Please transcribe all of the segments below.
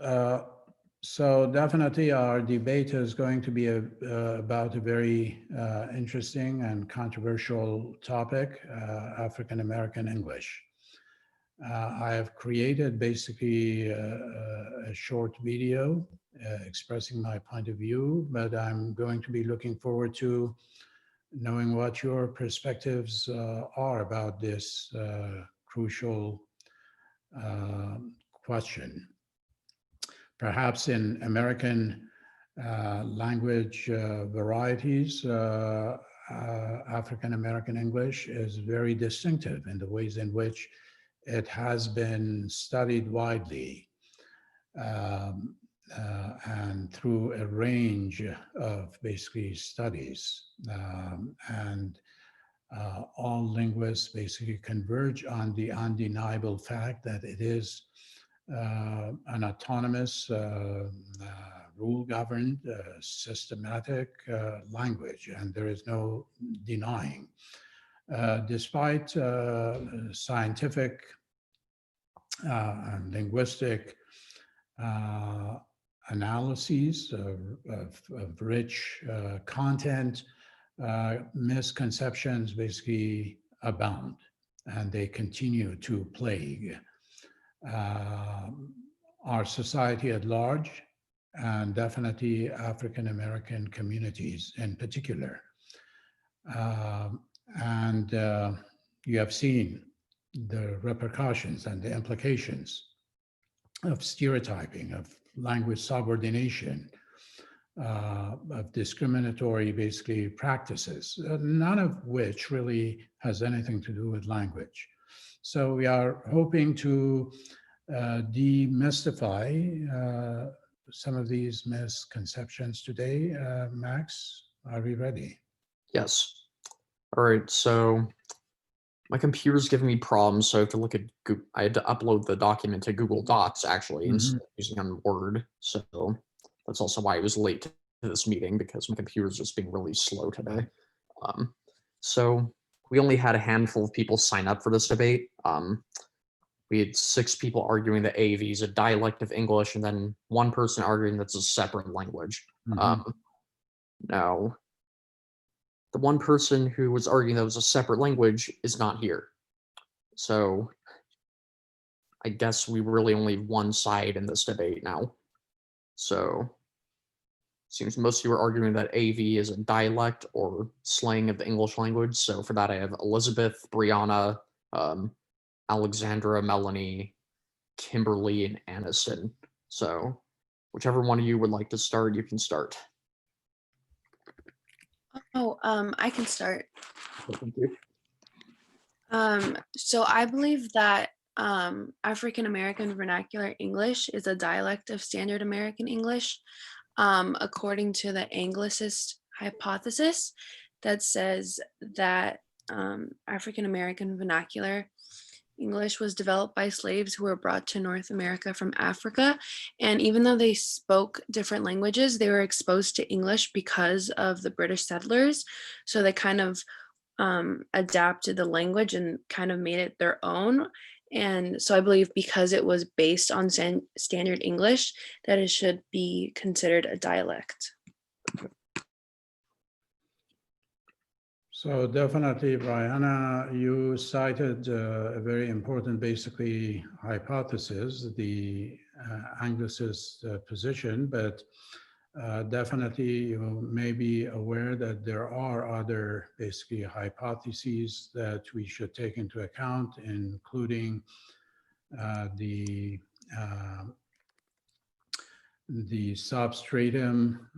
Uh, so definitely our debate is going to be about a very interesting and controversial topic, African American English. I have created basically a short video expressing my point of view, but I'm going to be looking forward to knowing what your perspectives are about this crucial question. Perhaps in American language varieties, African American English is very distinctive in the ways in which it has been studied widely and through a range of basically studies. And all linguists basically converge on the undeniable fact that it is an autonomous, rule-governed, systematic language, and there is no denying. Despite scientific and linguistic analyses of rich content, misconceptions basically abound, and they continue to plague our society at large, and definitely African American communities in particular. And you have seen the repercussions and the implications of stereotyping, of language subordination, of discriminatory basically practices, none of which really has anything to do with language. So we are hoping to demystify some of these misconceptions today. Max, are we ready? Yes. All right, so my computer's giving me problems, so I have to look at Google. I had to upload the document to Google Docs, actually, instead of using on Word. So that's also why I was late to this meeting, because my computer's just being really slow today. So we only had a handful of people sign up for this debate. We had 6 people arguing that AV is a dialect of English, and then 1 person arguing that's a separate language. Now, the 1 person who was arguing that it was a separate language is not here. So I guess we really only have 1 side in this debate now. So seems most of you are arguing that AV is a dialect or slang of the English language. So for that, I have Elizabeth, Brianna, Alexandra, Melanie, Kimberly, and Aniston. So whichever one of you would like to start, you can start. I can start. Thank you. So I believe that African American Vernacular English is a dialect of Standard American English, according to the Anglicist hypothesis that says that African American Vernacular English was developed by slaves who were brought to North America from Africa. And even though they spoke different languages, they were exposed to English because of the British settlers. So they kind of adapted the language and kind of made it their own. And so I believe because it was based on standard English, that it should be considered a dialect. So definitely, Brianna, you cited a very important, basically, hypothesis, the Anglicist position, but definitely you may be aware that there are other, basically, hypotheses that we should take into account, including the substratum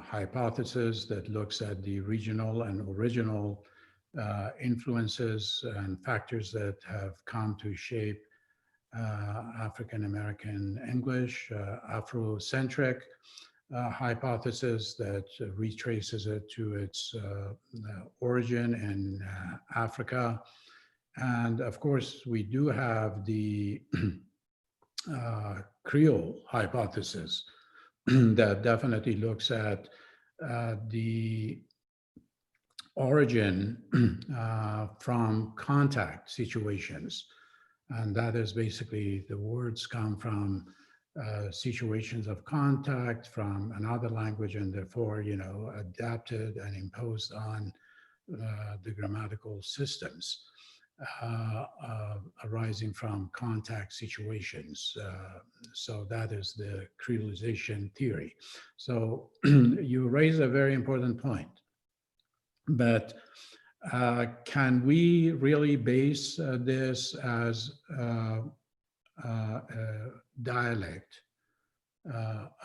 hypothesis that looks at the regional and original influences and factors that have come to shape African American English, Afrocentric hypothesis that retraces it to its origin in Africa. And of course, we do have the Creole hypothesis that definitely looks at the origin from contact situations And that is basically the words come from situations of contact from another language and therefore, adapted and imposed on the grammatical systems arising from contact situations. So that is the creolization theory. So you raise a very important point, but can we really base this as a dialect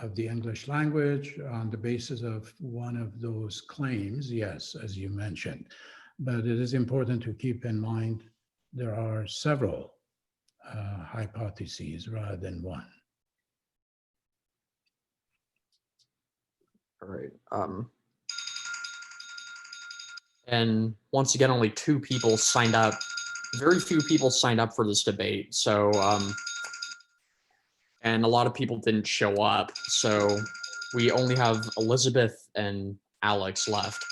of the English language on the basis of one of those claims? Yes, as you mentioned. But it is important to keep in mind there are several hypotheses rather than one. All right. And once again, only 2 people signed up. Very few people signed up for this debate. So, and a lot of people didn't show up. So we only have Elizabeth and Alex left.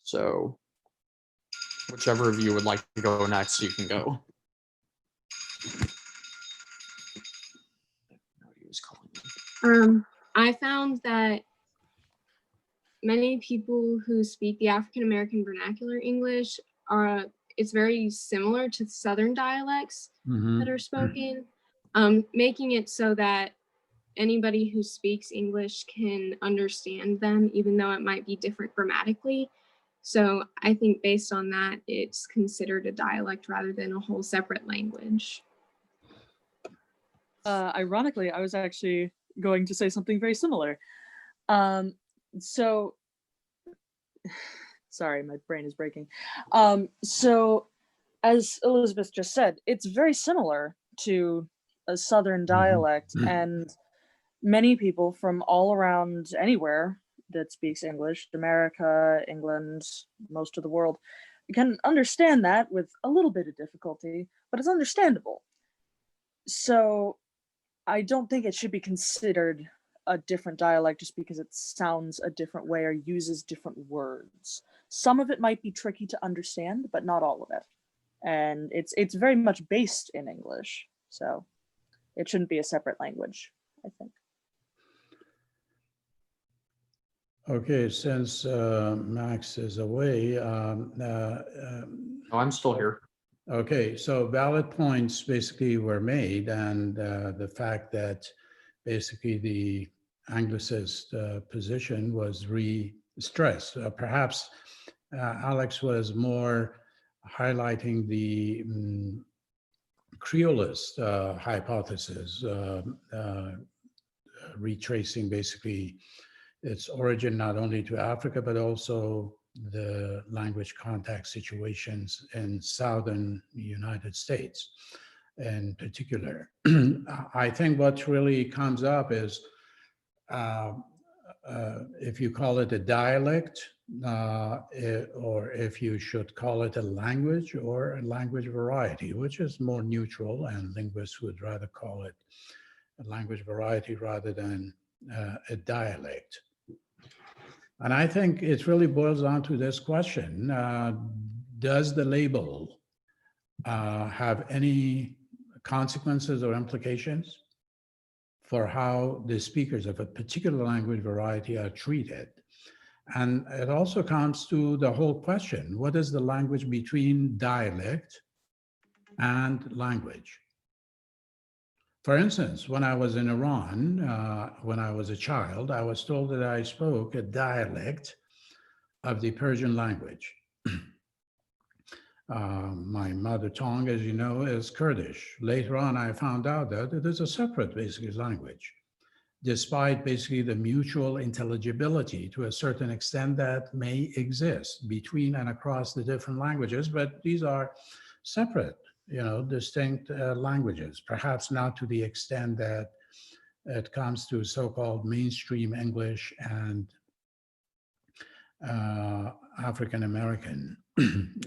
So whichever of you would like to go next, you can go. He was calling me. I found that many people who speak the African American vernacular English it's very similar to Southern dialects that are spoken, making it so that anybody who speaks English can understand them, even though it might be different grammatically. So I think based on that, it's considered a dialect rather than a whole separate language. Ironically, I was actually going to say something very similar. So, sorry, my brain is breaking. So, as Elizabeth just said, it's very similar to a Southern dialect, and many people from all around anywhere that speaks English, America, England, most of the world, can understand that with a little bit of difficulty, but it's understandable. So I don't think it should be considered a different dialect just because it sounds a different way or uses different words. Some of it might be tricky to understand, but not all of it. And it's very much based in English, so it shouldn't be a separate language, I think. Okay, since Max is away. No, I'm still here. Okay, so valid points basically were made, and the fact that basically the Anglicist position was re-stressed. Perhaps Alex was more highlighting the Creolist hypothesis, retracing basically its origin not only to Africa, but also the language contact situations in Southern United States in particular. I think what really comes up is if you call it a dialect, or if you should call it a language or a language variety, which is more neutral, and linguists would rather call it a language variety rather than a dialect. And I think it really boils down to this question: does the label have any consequences or implications for how the speakers of a particular language variety are treated? And it also comes to the whole question: what is the language between dialect and language? For instance, when I was in Iran, when I was a child, I was told that I spoke a dialect of the Persian language. My mother tongue, as you know, is Kurdish. Later on, I found out that it is a separate, basically, language, despite basically the mutual intelligibility to a certain extent that may exist between and across the different languages, but these are separate, distinct languages, perhaps not to the extent that it comes to so-called mainstream English and African American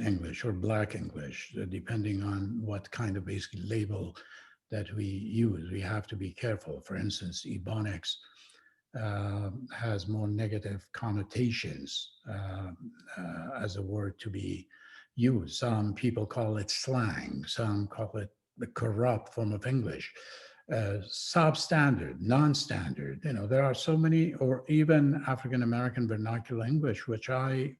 English or Black English, depending on what kind of basically label that we use. We have to be careful. For instance, Ebonics has more negative connotations as a word to be use. Some people call it slang. Some call it the corrupt form of English. Substandard, non-standard. There are so many, or even African American vernacular English, which I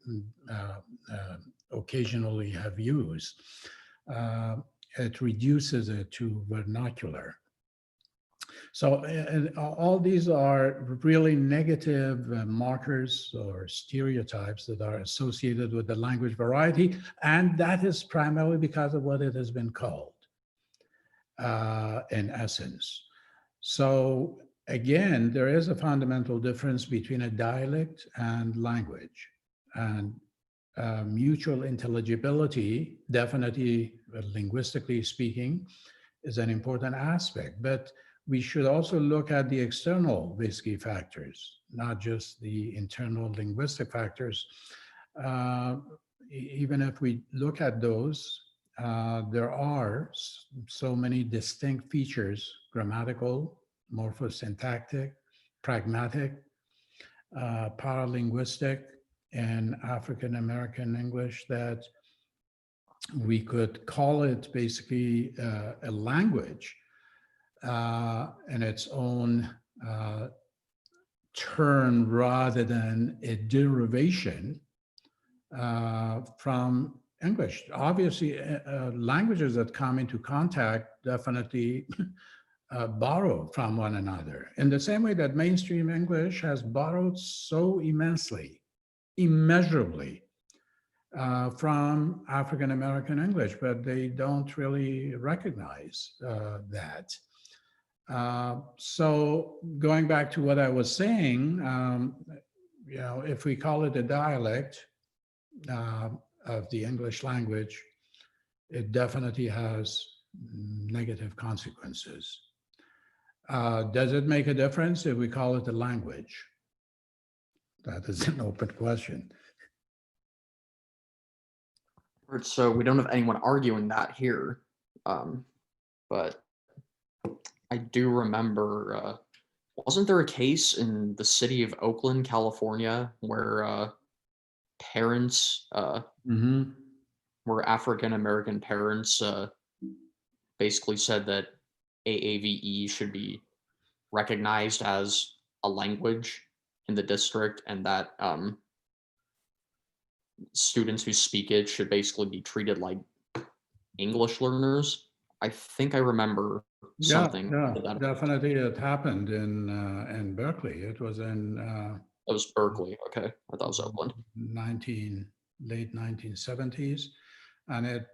occasionally have used. It reduces it to vernacular. So all these are really negative markers or stereotypes that are associated with the language variety, and that is primarily because of what it has been called. In essence. So again, there is a fundamental difference between a dialect and language, and mutual intelligibility, definitely linguistically speaking, is an important aspect, but we should also look at the external, basically, factors, not just the internal linguistic factors. Even if we look at those, there are so many distinct features: grammatical, morphosyntactic, pragmatic, paralinguistic in African American English, that we could call it basically a language in its own term, rather than a derivation from English. Obviously, languages that come into contact definitely borrow from one another, in the same way that mainstream English has borrowed so immensely, immeasurably, from African American English, but they don't really recognize that. So going back to what I was saying, if we call it a dialect of the English language, it definitely has negative consequences. Does it make a difference if we call it a language? That is an open question. So we don't have anyone arguing that here, but I do remember, wasn't there a case in the city of Oakland, California, where parents, where African-American parents basically said that AAVE should be recognized as a language in the district, and that students who speak it should basically be treated like English learners? I think I remember something. Yeah, definitely it happened in Berkeley. It was in It was Berkeley. Okay, I thought it was Oakland. Late 1970s, and it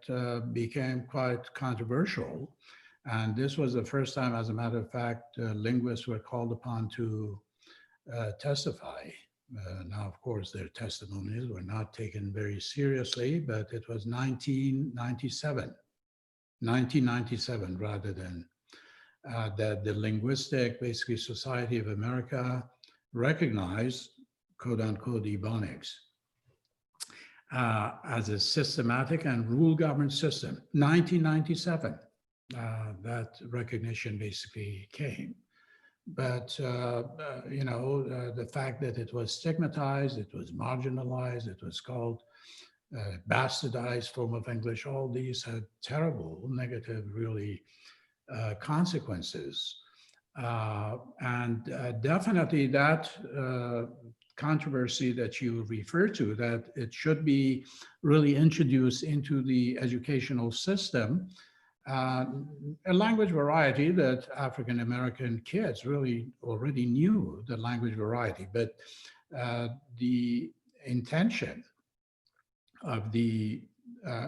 became quite controversial. And this was the first time, as a matter of fact, linguists were called upon to testify. Now, of course, their testimonies were not taken very seriously, but it was 1997 rather than that the Linguistic, basically, Society of America recognized, quote unquote, Ebonics as a systematic and rule-governed system. 1997, that recognition basically came. But, the fact that it was stigmatized, it was marginalized, it was called bastardized form of English, all these had terrible negative, really, consequences. And definitely that controversy that you refer to, that it should be really introduced into the educational system, a language variety, that African American kids really already knew the language variety, but the intention of the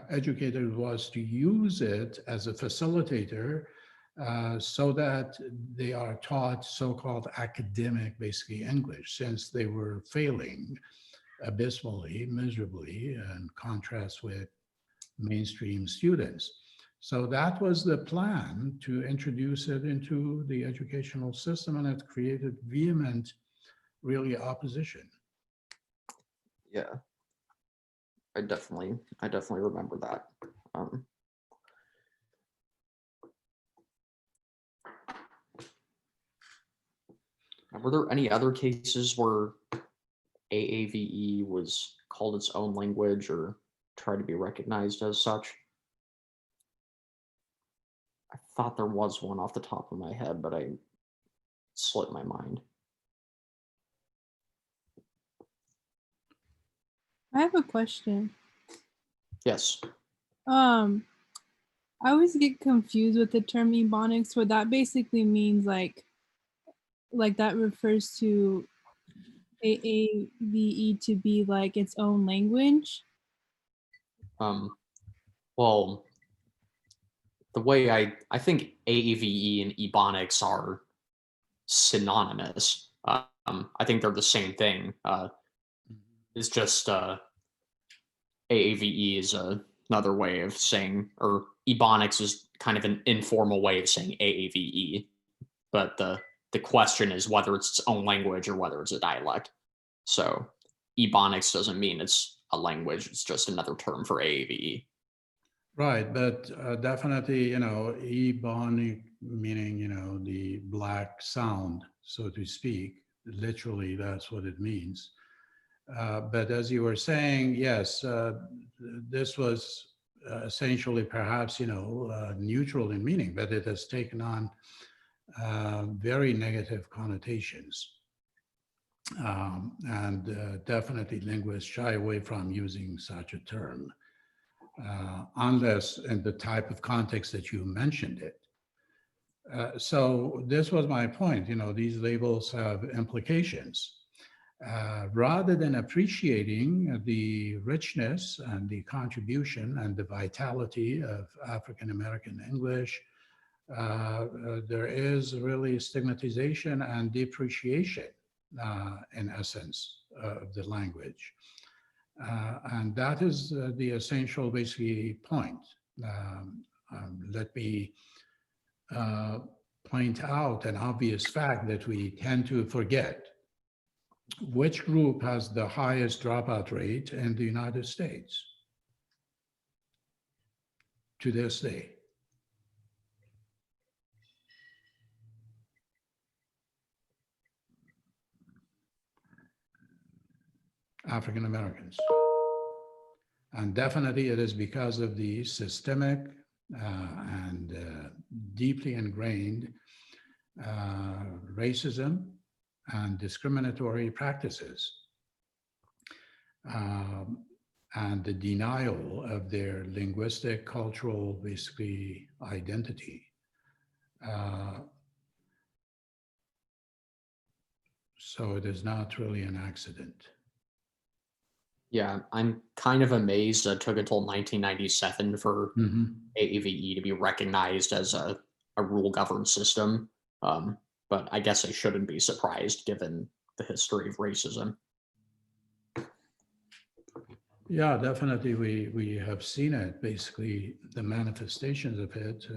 educator was to use it as a facilitator so that they are taught so-called academic, basically, English, since they were failing abysmally, miserably, in contrast with mainstream students. So that was the plan, to introduce it into the educational system, and it created vehement, really, opposition. Yeah, I definitely remember that. Were there any other cases where AAVE was called its own language or try to be recognized as such. I thought there was one off the top of my head, but I slipped my mind. I have a question. Yes. I always get confused with the term ebonics, where that basically means like that refers to AAVE to be like its own language. Well, the way I think AAVE and ebonics are synonymous. I think they're the same thing. It's just AAVE is another way of saying, or ebonics is kind of an informal way of saying AAVE. But the question is whether it's its own language or whether it's a dialect. So ebonics doesn't mean it's a language, it's just another term for AAVE. Right, but definitely, ebonic meaning, the black sound, so to speak. Literally, that's what it means. But as you were saying, yes, this was essentially perhaps, neutral in meaning, but it has taken on very negative connotations. And definitely linguists shy away from using such a term, unless in the type of context that you mentioned it. So this was my point, these labels have implications. Rather than appreciating the richness and the contribution and the vitality of African American English, there is really stigmatization and depreciation, in essence, of the language. And that is the essential, basically, point. Let me point out an obvious fact that we tend to forget. Which group has the highest dropout rate in the United States to this day? African Americans. And definitely it is because of the systemic and deeply ingrained racism and discriminatory practices, and the denial of their linguistic, cultural, basically, identity. So it is not really an accident. Yeah, I'm kind of amazed it took until 1997 for AAVE to be recognized as a rule-governed system. But I guess I shouldn't be surprised given the history of racism. Yeah, definitely. We have seen it, basically, the manifestations of it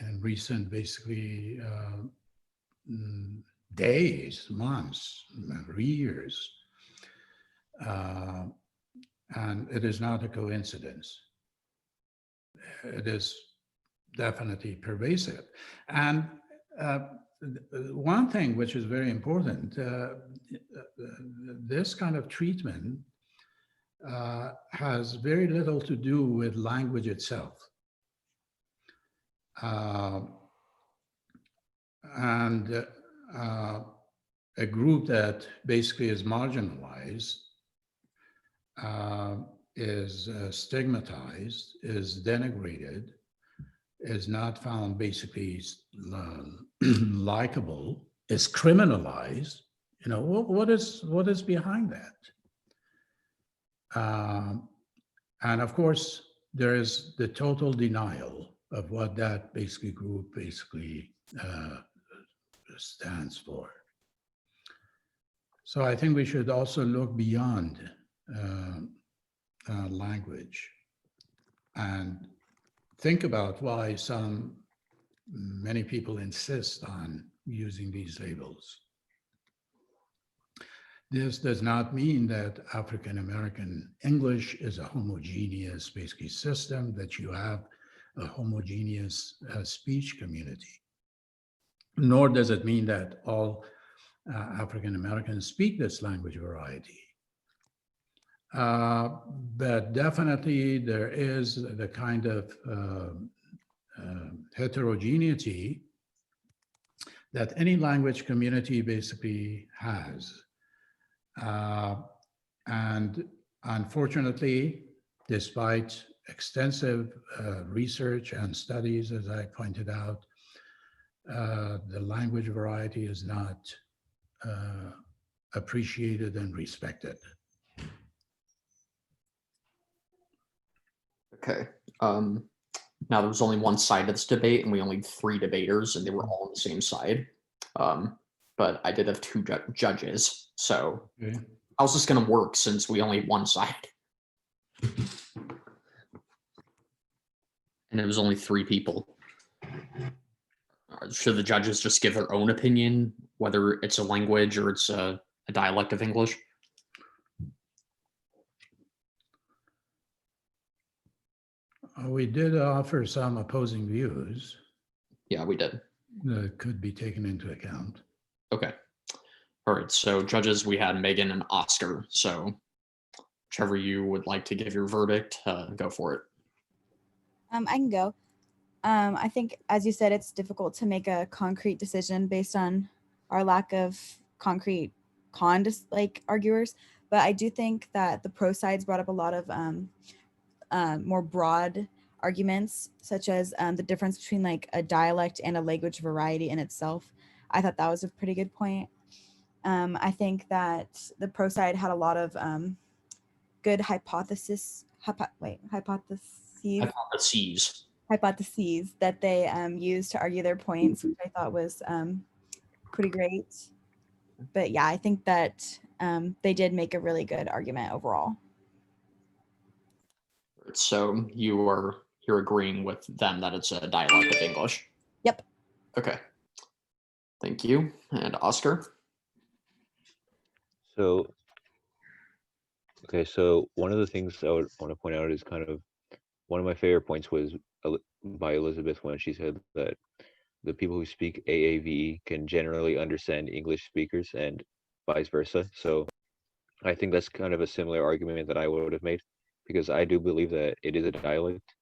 in recent, basically, days, months, years. And it is not a coincidence. It is definitely pervasive. And one thing which is very important, this kind of treatment has very little to do with language itself. And a group that basically is marginalized, is stigmatized, is denigrated, is not found basically likable, is criminalized. What is behind that? And of course, there is the total denial of what that basically group stands for. So I think we should also look beyond language and think about why many people insist on using these labels. This does not mean that African American English is a homogeneous, basically, system, that you have a homogeneous speech community. Nor does it mean that all African Americans speak this language variety. But definitely there is the kind of heterogeneity that any language community basically has. And unfortunately, despite extensive research and studies, as I pointed out, the language variety is not appreciated and respected. Okay. Now there was only one side of this debate, and we only had 3 debaters, and they were all on the same side. But I did have 2 judges. So Okay. how's this going to work since we only had one side? And it was only 3 people. Should the judges just give their own opinion, whether it's a language or it's a dialect of English? We did offer some opposing views Yeah, we did. that could be taken into account. Okay. All right. So judges, we had Megan and Oscar. So whichever you would like to give your verdict, go for it. I can go. I think, as you said, it's difficult to make a concrete decision based on our lack of concrete arguers. But I do think that the pro sides brought up a lot of more broad arguments, such as the difference between like a dialect and a language variety in itself. I thought that was a pretty good point. I think that the pro side had a lot of good hypotheses that they used to argue their points, which I thought was pretty great. But yeah, I think that they did make a really good argument overall. So you're agreeing with them that it's a dialect of English? Yep. Okay. Thank you. And Oscar? So, okay, so one of the things I would want to point out is kind of one of my favorite points was by Elizabeth when she said that the people who speak AAVE can generally understand English speakers and vice versa. So I think that's kind of a similar argument that I would have made, because I do believe that it is a dialect.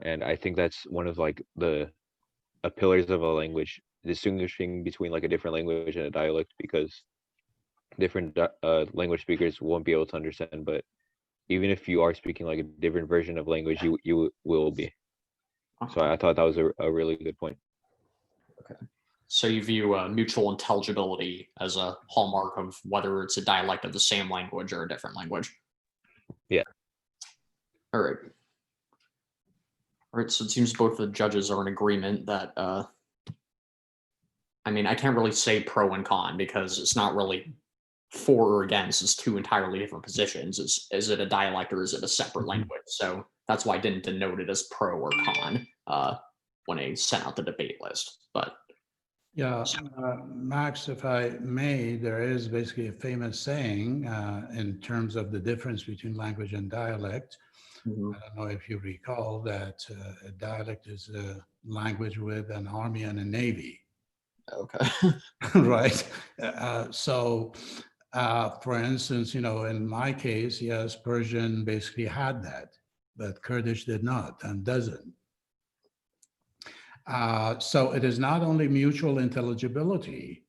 And I think that's one of like the pillars of a language, distinguishing between like a different language and a dialect, because different language speakers won't be able to understand, but even if you are speaking like a different version of language, you will be. So I thought that was a really good point. Okay. So you view mutual intelligibility as a hallmark of whether it's a dialect of the same language or a different language? Yeah. All right. All right, so it seems both the judges are in agreement that, I mean, I can't really say pro and con because it's not really for or against. It's 2 entirely different positions. Is it a dialect or is it a separate language? So that's why I didn't denote it as pro or con when I sent out the debate list. But yeah, Max, if I may, there is basically a famous saying in terms of the difference between language and dialect. Mhm. I don't know if you recall that a dialect is a language with an army and a navy. Okay. Right. So, for instance, in my case, yes, Persian basically had that, but Kurdish did not and doesn't. So it is not only mutual intelligibility,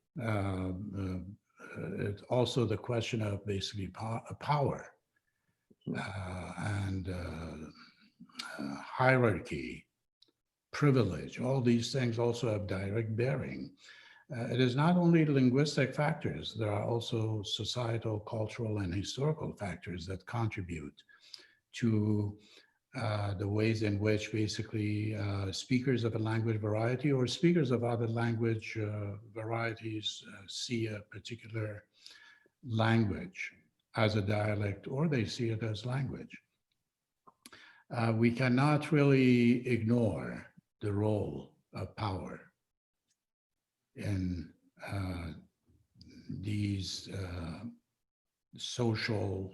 it's also the question of basically power and hierarchy, privilege. All these things also have direct bearing. It is not only linguistic factors, there are also societal, cultural, and historical factors that contribute to the ways in which basically speakers of a language variety or speakers of other language varieties see a particular language as a dialect, or they see it as language. We cannot really ignore the role of power in these social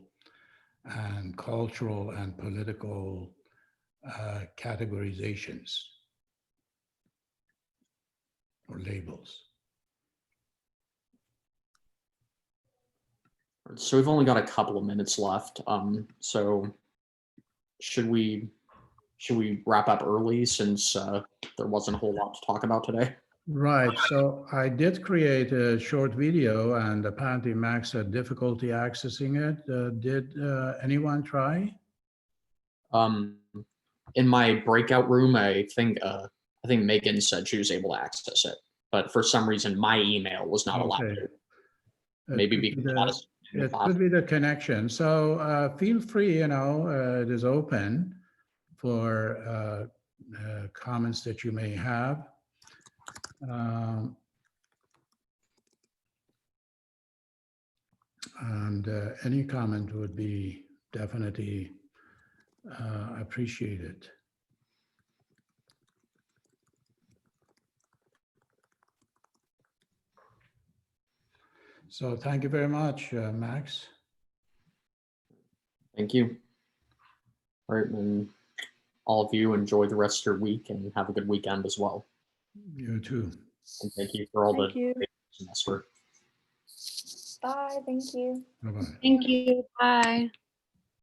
and cultural and political categorizations or labels. So we've only got a couple of minutes left. So should we wrap up early since there wasn't a whole lot to talk about today? Right. So I did create a short video, and apparently Max had difficulty accessing it. Did anyone try? In my breakout room, I think Megan said she was able to access it, but for some reason my email was not allowed Okay. to. It Maybe could be because the- that is in the It class. could be the connection. So feel free, it is open for comments that you may have. And any comment would be definitely appreciated. So thank you very much, Max. Thank you. All right, and all of you enjoy the rest of your week and have a good weekend as well. You too. And thank you for all Thank you. the semester. Bye. Thank you. Bye-bye. Thank you. Bye.